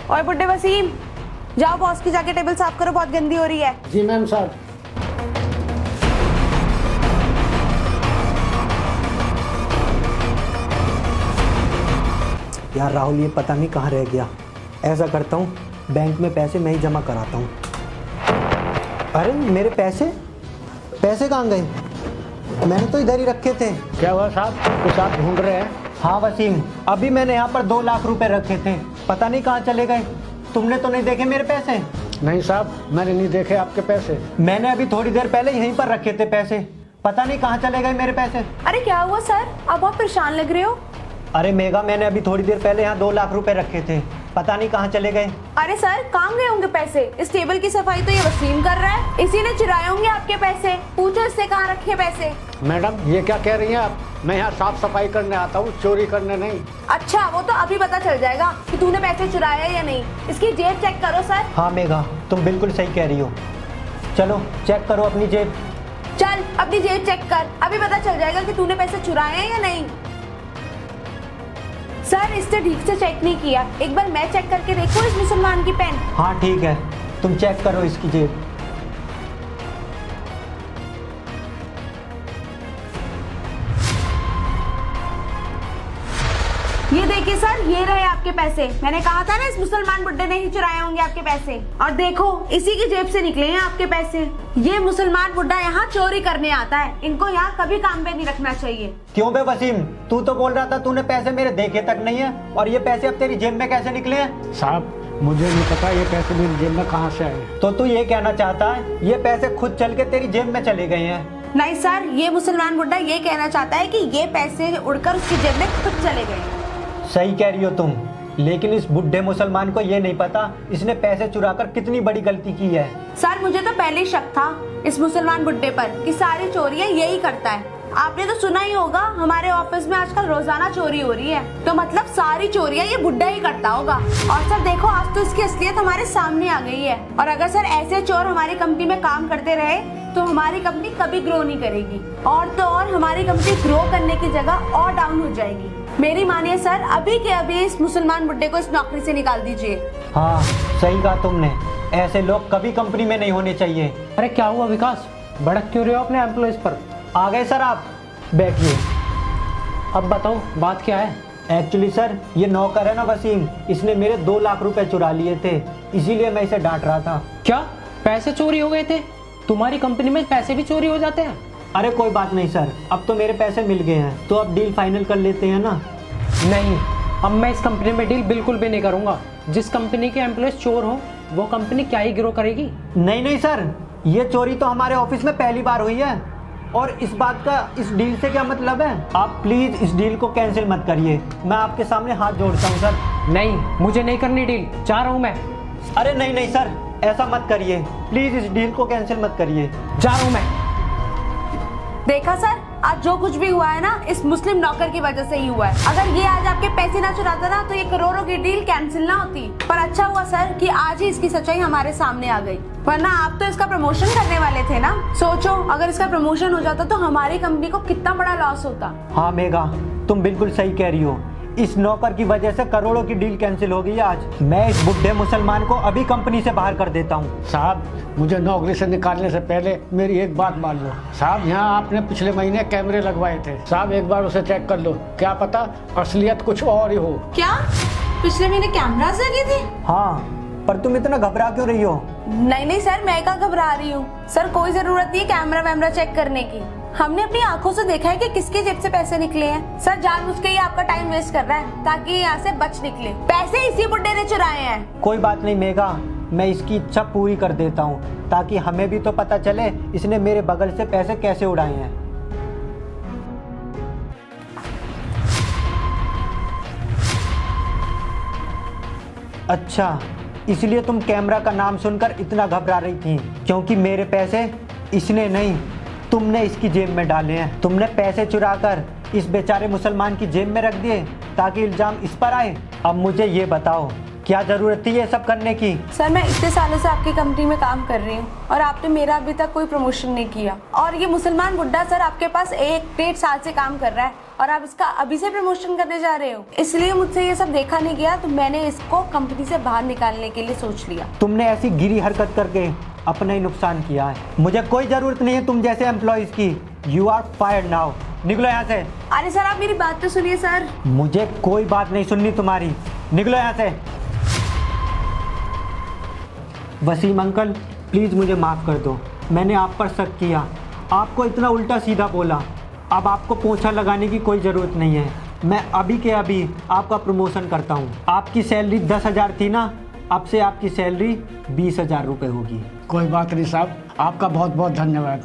ओए बुड्ढे वसीम, जाओ बॉस की जाके टेबल साफ करो, बहुत गंदी हो रही है। जी मैम साहब। यार राहुल, ये पता नहीं कहाँ रह गया। ऐसा करता हूँ, बैंक में पैसे मैं ही जमा कराता हूँ। अरे मेरे पैसे कहाँ गए? मैंने तो इधर ही रखे थे। क्या हुआ साहब, कुछ आप ढूंढ रहे हैं? हाँ वसीम, अभी मैंने यहाँ पर 2 लाख रुपए रखे थे, पता नहीं कहाँ चले गए। तुमने तो नहीं देखे मेरे पैसे? नहीं साहब, मैंने नहीं देखे आपके पैसे। मैंने अभी थोड़ी देर पहले यहीं पर रखे थे पैसे, पता नहीं कहाँ चले गए मेरे पैसे। अरे क्या हुआ सर, आप बहुत परेशान लग रहे हो। अरे मेघा, मैंने अभी थोड़ी देर पहले यहाँ 2 लाख रुपए रखे थे, पता नहीं कहाँ चले गए। अरे सर, कहाँ गए होंगे पैसे? इस टेबल की सफाई तो ये वसीम कर रहा है, इसी ने चुराए होंगे आपके पैसे। पूछो इससे कहाँ रखे पैसे। मैडम ये क्या कह रही हैं आप? मैं यहाँ साफ सफाई करने आता हूँ, चोरी करने नहीं। अच्छा, वो तो अभी पता चल जाएगा कि तूने पैसे चुराए हैं या नहीं। इसकी जेब चेक करो सर। हाँ मेघा, तुम बिल्कुल सही कह रही हो। चलो चेक करो अपनी जेब। चल अपनी जेब चेक कर, अभी पता चल जाएगा कि तूने पैसे चुराए हैं या नहीं। सर इसने ठीक से चेक नहीं किया, एक बार मैं चेक करके देखूं इस मुसलमान की पेन। हाँ ठीक है, तुम चेक करो इसकी जेब। ये देखिए सर, ये रहे आपके पैसे। मैंने कहा था ना इस मुसलमान बुड्ढे ने ही चुराए होंगे आपके पैसे। और देखो इसी की जेब से निकले हैं आपके पैसे। ये मुसलमान बुड्ढा यहाँ चोरी करने आता है, इनको यहाँ कभी काम पे नहीं रखना चाहिए। क्यों बे वसीम, तू तो बोल रहा था तूने पैसे मेरे देखे तक नहीं है, और ये पैसे अब तेरी जेब में कैसे निकले हैं? साहब मुझे नहीं पता ये पैसे मेरी जेब में कहाँ से आए। तो तू ये कहना चाहता है ये पैसे खुद चल के तेरी जेब में चले गए हैं? नहीं सर, ये मुसलमान बुड्ढा ये कहना चाहता है कि ये पैसे उड़कर उसकी जेब में खुद चले गए। सही कह रही हो तुम, लेकिन इस बुढ़े मुसलमान को ये नहीं पता इसने पैसे चुराकर कितनी बड़ी गलती की है। सर मुझे तो पहले ही शक था इस मुसलमान बुड्ढे पर कि सारी चोरियां यही करता है। आपने तो सुना ही होगा हमारे ऑफिस में आजकल रोजाना चोरी हो रही है, तो मतलब सारी चोरियां ये बुड्ढा ही करता होगा। और सर देखो, आज तो इसकी असलियत हमारे सामने आ गई है। और अगर सर ऐसे चोर हमारी कंपनी में काम करते रहे तो हमारी कंपनी कभी ग्रो नहीं करेगी, और तो और हमारी कंपनी ग्रो करने की जगह और डाउन हो जाएगी। मेरी मानिए सर, अभी के अभी इस मुसलमान बुड्ढे को इस नौकरी से निकाल दीजिए। हाँ सही कहा तुमने, ऐसे लोग कभी कंपनी में नहीं होने चाहिए। अरे क्या हुआ विकास, भड़क क्यों रहे हो अपने एम्प्लॉयज पर? आ गए सर आप, बैठिए। अब बताओ बात क्या है? एक्चुअली सर, ये नौकर है ना वसीम, इसने मेरे 2 लाख रुपए चुरा लिए थे, इसीलिए मैं इसे डांट रहा था। क्या पैसे चोरी हो गए थे? तुम्हारी कंपनी में पैसे भी चोरी हो जाते हैं? अरे कोई बात नहीं सर, अब तो मेरे पैसे मिल गए हैं, तो अब डील फाइनल कर लेते हैं ना। नहीं, अब मैं इस कंपनी में डील बिल्कुल भी नहीं करूंगा। जिस कंपनी के एम्प्लॉयज चोर हो वो कंपनी क्या ही ग्रो करेगी। नहीं सर, ये चोरी तो हमारे ऑफिस में पहली बार हुई है, और इस बात का इस डील से क्या मतलब है? आप प्लीज इस डील को कैंसिल मत करिए, मैं आपके सामने हाथ जोड़ता हूँ सर। नहीं, मुझे नहीं करनी डील, जा रहा हूँ मैं। अरे नहीं सर, ऐसा मत करिए प्लीज, इस डील को कैंसिल मत करिए, जा रहा हूँ मैं। देखा सर, आज जो कुछ भी हुआ है ना इस मुस्लिम नौकर की वजह से ही हुआ है। अगर ये आज आपके पैसे ना चुराता ना तो ये करोड़ों की डील कैंसिल ना होती। पर अच्छा हुआ सर कि आज ही इसकी सच्चाई हमारे सामने आ गई, वरना आप तो इसका प्रमोशन करने वाले थे ना। सोचो अगर इसका प्रमोशन हो जाता तो हमारी कंपनी को कितना बड़ा लॉस होता। हाँ मेघा, तुम बिल्कुल सही कह रही हो, इस नौकर की वजह से करोड़ों की डील कैंसिल हो गई आज। मैं इस बुढ़े मुसलमान को अभी कंपनी से बाहर कर देता हूँ। साहब मुझे नौकरी से निकालने से पहले मेरी एक बात मान लो। साहब यहाँ आपने पिछले महीने कैमरे लगवाए थे, साहब एक बार उसे चेक कर लो, क्या पता असलियत कुछ और ही हो। क्या पिछले महीने कैमरास लगे थे? हाँ, पर तुम इतना घबरा क्यों रही हो? नहीं सर, मैं क्या घबरा रही हूँ सर, कोई जरूरत नहीं है कैमरा वैमरा चेक करने की। हमने अपनी आंखों से देखा है कि किसके जेब से पैसे निकले हैं। सर जानबूझ के ही आपका टाइम वेस्ट कर रहा है ताकि यहाँ से बच निकले। पैसे इसी बुड्ढे ने चुराए हैं। कोई बात नहीं मेघा, मैं इसकी इच्छा पूरी कर देता हूँ, ताकि हमें भी तो पता चले इसने मेरे बगल से पैसे कैसे उड़ाए हैं। अच्छा, इसलिए तुम कैमरा का नाम सुनकर इतना घबरा रही थी, क्योंकि मेरे पैसे इसने नहीं तुमने इसकी जेब में डाले हैं। तुमने पैसे चुराकर इस बेचारे मुसलमान की जेब में रख दिए ताकि इल्जाम इस पर आए। अब मुझे ये बताओ, क्या ज़रूरत थी ये सब करने की? सर मैं इतने सालों से आपकी कंपनी में काम कर रही हूँ और आपने मेरा अभी तक कोई प्रमोशन नहीं किया, और ये मुसलमान बुड्ढा सर आपके पास 1-1.5 साल से काम कर रहा है और आप इसका अभी से प्रमोशन करने जा रहे हो। इसलिए मुझसे ये सब देखा नहीं गया, तो मैंने इसको कंपनी से बाहर निकालने के लिए सोच लिया। तुमने ऐसी गिरी हरकत करके अपना ही नुकसान किया है। मुझे कोई ज़रूरत नहीं है तुम जैसे एम्प्लॉयज़ की। You are fired now. निकलो यहाँ से। अरे सर आप मेरी बात तो सुनिए सर। मुझे कोई बात नहीं सुननी तुम्हारी। निकलो यहाँ से। वसीम अंकल प्लीज़ मुझे माफ़ कर दो, मैंने आप पर शक किया, आपको इतना उल्टा सीधा बोला। अब आपको पोछा लगाने की कोई ज़रूरत नहीं है। मैं अभी के अभी आपका प्रमोशन करता हूँ। आपकी सैलरी 10,000 थी ना, अब से आपकी सैलरी 20,000 रुपये होगी। कोई बात नहीं साहब, आपका बहुत बहुत धन्यवाद।